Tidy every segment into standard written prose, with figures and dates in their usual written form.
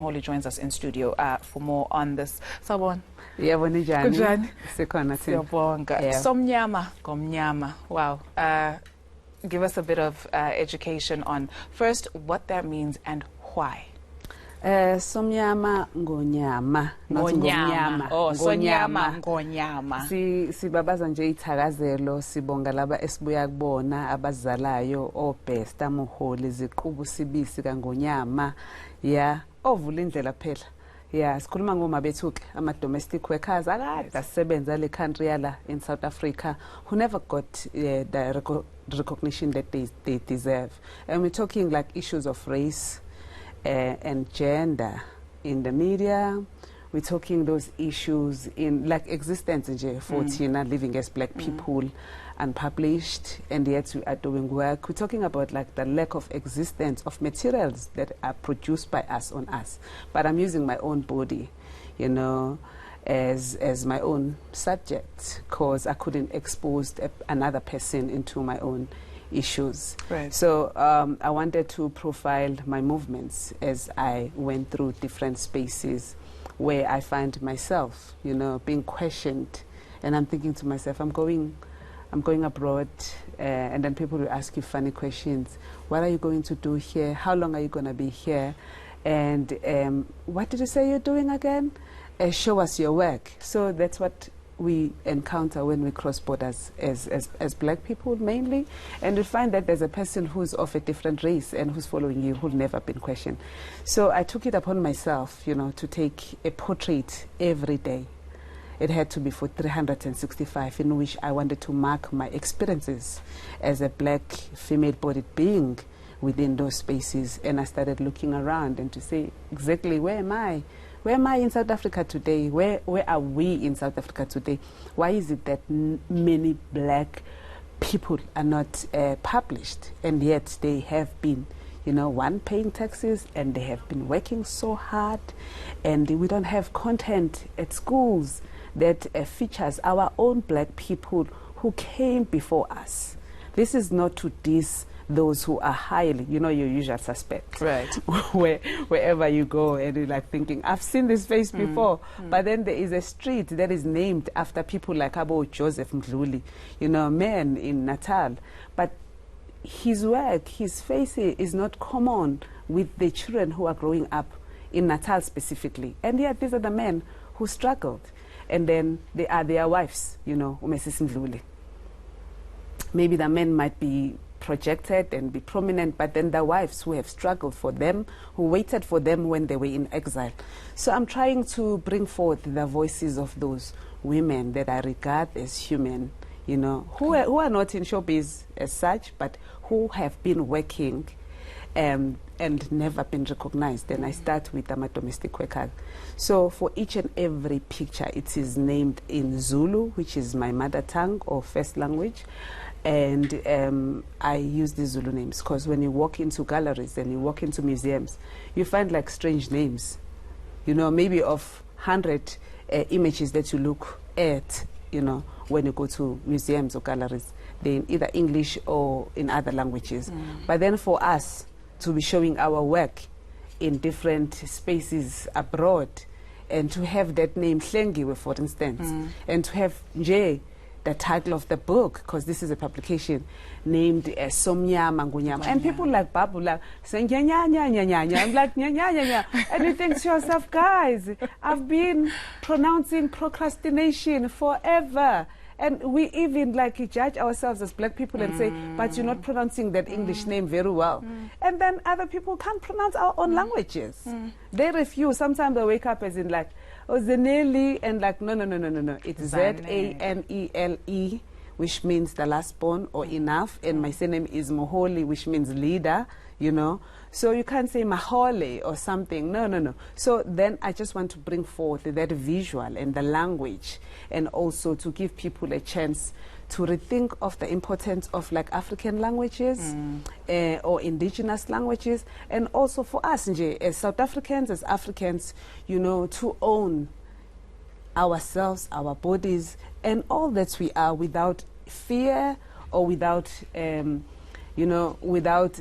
Muholi joins us in studio for more on this. Sawubona. Yebo njani? Kunjani? Sikhona thina. Siyabonga. Somnyama ngomnyama. Wow. Give us a bit of education on first what that means and why. Somnyama ngonyama, not ngonyama. Oh, sonyama ngonyama. Sibabaza nje ithakazelo sibonga laba esibuya kubona abazalayo obesta Muholi ziqubu sibisi kangonyama. Yeah, ovula indlela phela. Yeah, sikhuluma ngoma bethu ke ama domestic workers akade asebenza le country yala in South Africa who never got the recognition that they deserve. And we're talking like issues of race and gender in the media. We're talking those issues in like existence for Tina living as black people, unpublished, and yet we are doing work. We're talking about like the lack of existence of materials that are produced by us on us. But I'm using my own body, you know, as my own subject because I couldn't expose another person into my own issues. Right. So I wanted to profile my movements as I went through different spaces where I find myself, you know, being questioned. And I'm thinking to myself, I'm going abroad, and then people will ask you funny questions. What are you going to do here? How long are you going to be here? And what did you say you're doing again? Show us your work. So that's what we encounter when we cross borders as black people mainly. And we find that there's a person who's of a different race and who's following you who've never been questioned. So I took it upon myself, you know, to take a portrait every day. It had to be for 365 in which I wanted to mark my experiences as a black female-bodied being within those spaces. And I started looking around and to say, exactly, where am I? Where am I in South Africa today? Where are we in South Africa today? Why is it that many black people are not published? And yet they have been, you know, paying taxes and they have been working so hard. And we don't have content at schools that features our own black people who came before us. This is not to diss those who are highly, you know, your usual suspects. Right. Wherever you go and you're like thinking, I've seen this face before. But then there is a street that is named after people like Abo Joseph Mdluli, you know, men in Natal. But his work, his face is not common with the children who are growing up in Natal specifically. And yet these are the men who struggled. And then they are their wives, you know, Umesisi Mdluli. Maybe the men might be projected and be prominent, but then the wives who have struggled for them, who waited for them when they were in exile. So I'm trying to bring forth the voices of those women that I regard as human, you know, who are not in showbiz as such, but who have been working and never been recognized. And I start with my domestic workers. So for each and every picture, it is named in Zulu, which is my mother tongue or first language. And I use these Zulu names because when you walk into galleries and you walk into museums, you find like strange names, you know, maybe of 100 images that you look at, you know, when you go to museums or galleries, they're in either English or in other languages. But then for us to be showing our work in different spaces abroad and to have that name Hlengiwe, for instance, and to have Nje, the title of the book, because this is a publication named Somnyama Ngunyama. And people like Babu like saying, nya, nya, nya, nya, nya, nya. I'm like, nya, nya, nya, nya. And you think to yourself, guys, I've been pronouncing procrastination forever. And we even like judge ourselves as black people and say, but you're not pronouncing that English name very well. And then other people can't pronounce our own languages. They refuse. Sometimes they wake up as in like, oh, Zanele, and like, no. It's Zanele, which means the last born or enough. And my surname is Muholi, which means leader, you know. So you can't say Muholi or something. No. So then I just want to bring forth that visual and the language, and also to give people a chance to rethink of the importance of like African languages or indigenous languages, and also for us as South Africans, as Africans, you know, to own ourselves, our bodies, and all that we are without fear or without you know, without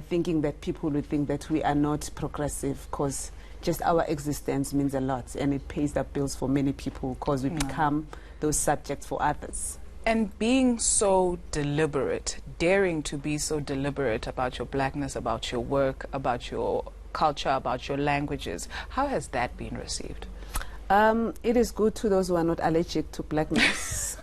thinking that people would think that we are not progressive, because just our existence means a lot, and it pays the bills for many people because we become those subjects for others. And being so deliberate, daring to be so deliberate about your blackness, about your work, about your culture, about your languages, how has that been received? It is good to those who are not allergic to blackness.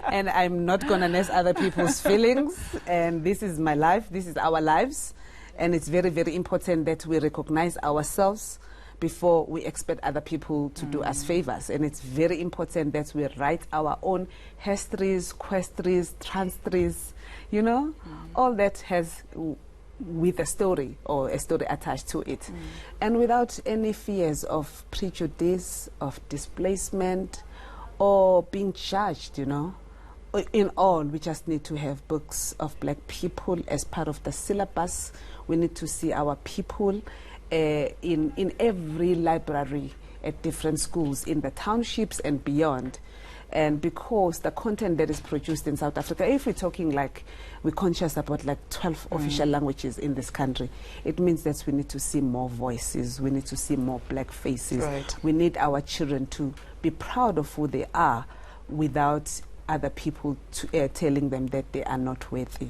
And I'm not going to nurse other people's feelings. And this is my life. This is our lives. And it's very, very important that we recognize ourselves before we expect other people to do us favors. And it's very important that we write our own histories, questries, transtries, you know, all that has with a story or a story attached to it. And without any fears of prejudice, of displacement, or being judged, you know. In all, we just need to have books of black people as part of the syllabus. We need to see our people in every library at different schools, in the townships and beyond. And because the content that is produced in South Africa, if we're talking like, we're conscious about like 12 official languages in this country, it means that we need to see more voices, we need to see more black faces. Right. We need our children to be proud of who they are without other people telling them that they are not worthy.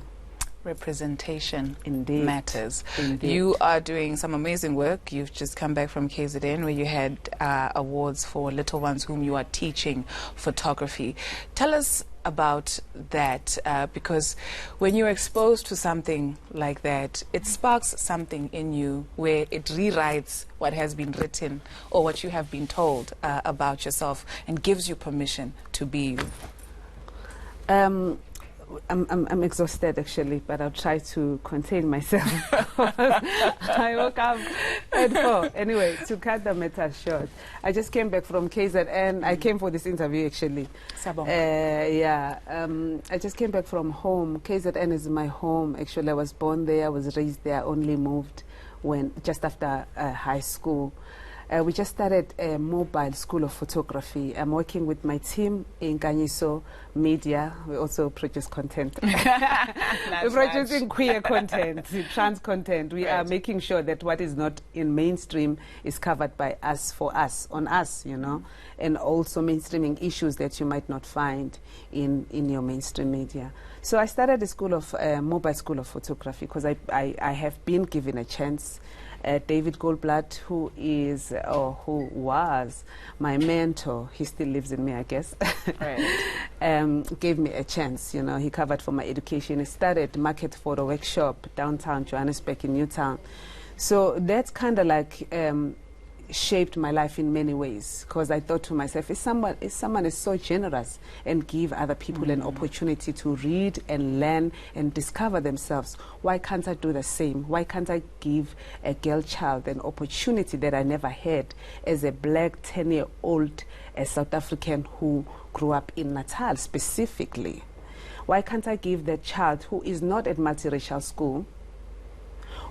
Representation Indeed. matters. Indeed. You are doing some amazing work. You've just come back from KZN where you had awards for little ones whom you are teaching photography. Tell us about that, because when you're exposed to something like that, it sparks something in you where it rewrites what has been written or what you have been told about yourself and gives you permission to be you. I'm exhausted actually, but I'll try to contain myself. I woke up at 4. Anyway, to cut the matter short, I just came back from KZN. I came for this interview actually. I just came back from home. KZN is my home. Actually, I was born there, I was raised there, only moved just after high school. We just started a mobile school of photography. I'm working with my team in Kanyiso Media. We also produce content. We're producing queer content, trans content. We are making sure that what is not in mainstream is covered by us, for us, on us, you know, and also mainstreaming issues that you might not find in your mainstream media. So I started a school of mobile school of photography because I have been given a chance. David Goldblatt, who was my mentor, he still lives in me, I guess, gave me a chance. You know, he covered for my education. He started Market Photo Workshop downtown Johannesburg in Newtown. So that's kind of like shaped my life in many ways, because I thought to myself, if someone is so generous and give other people an opportunity to read and learn and discover themselves, why can't I do the same? Why can't I give a girl child an opportunity that I never had as a black 10-year-old South African who grew up in Natal specifically? Why can't I give that child who is not at multiracial school,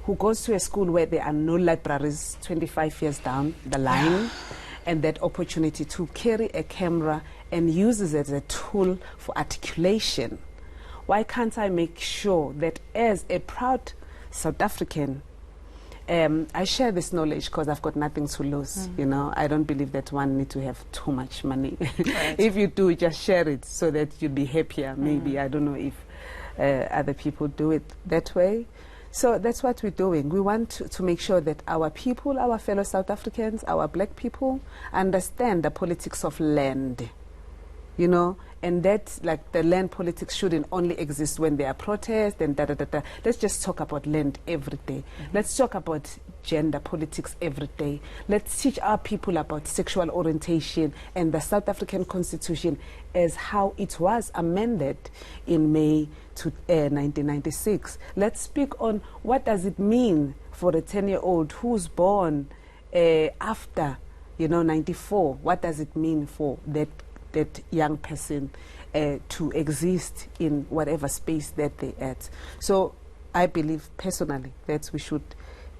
who goes to a school where there are no libraries 25 years down the line, and that opportunity to carry a camera and uses it as a tool for articulation? Why can't I make sure that as a proud South African, I share this knowledge because I've got nothing to lose. You know, I don't believe that one need to have too much money. If you do, just share it so that you'll be happier. Maybe, I don't know if other people do it that way. So that's what we're doing. We want to make sure that our people, our fellow South Africans, our black people, understand the politics of land, you know, and that, like, the land politics shouldn't only exist when there are protests and da-da-da-da. Let's just talk about land every day. Let's talk about gender politics every day. Let's teach our people about sexual orientation and the South African Constitution as how it was amended in May 1996. Let's speak on what does it mean for a 10-year-old who's born after, 94. What does it mean for that young person to exist in whatever space that they're at? So I believe personally that we should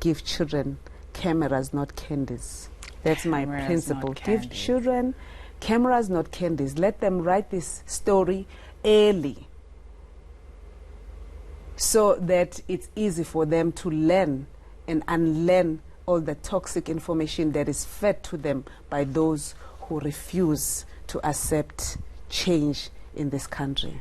give children cameras, not candies. That's my principle. Give children cameras, not candies. Let them write this story early so that it's easy for them to learn and unlearn all the toxic information that is fed to them by those who refuse to accept change in this country.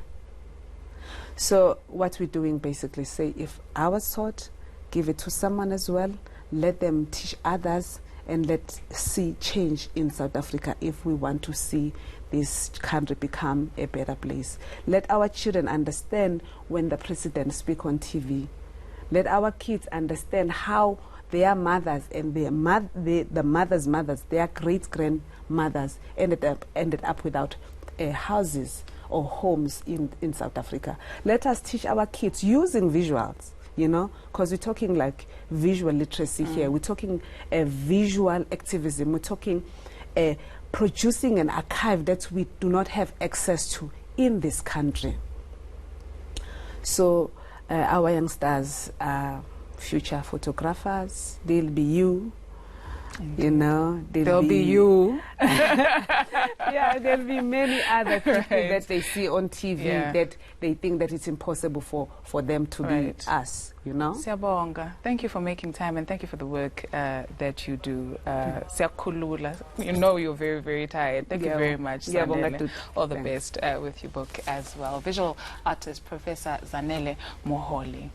So what we're doing basically say, if I was taught, give it to someone as well, let them teach others, and let's see change in South Africa if we want to see this country become a better place. Let our children understand when the president speaks on TV. Let our kids understand how their mothers and the mothers' mothers, their great-grandmothers ended up without houses or homes in South Africa. Let us teach our kids using visuals, you know, because we're talking like visual literacy here. We're talking visual activism. We're talking producing an archive that we do not have access to in this country. So our youngsters are future photographers. They'll be you. Indeed. You know, there'll be you. Yeah, there'll be many other people that they see on TV that they think that it's impossible for them to be us, you know. Siyabonga. Thank you for making time, and thank you for the work that you do. Siyakhulula. You know you're very, very tired. Thank you very much, Zanele. All the best with your book as well. Visual artist, Professor Zanele Muholi.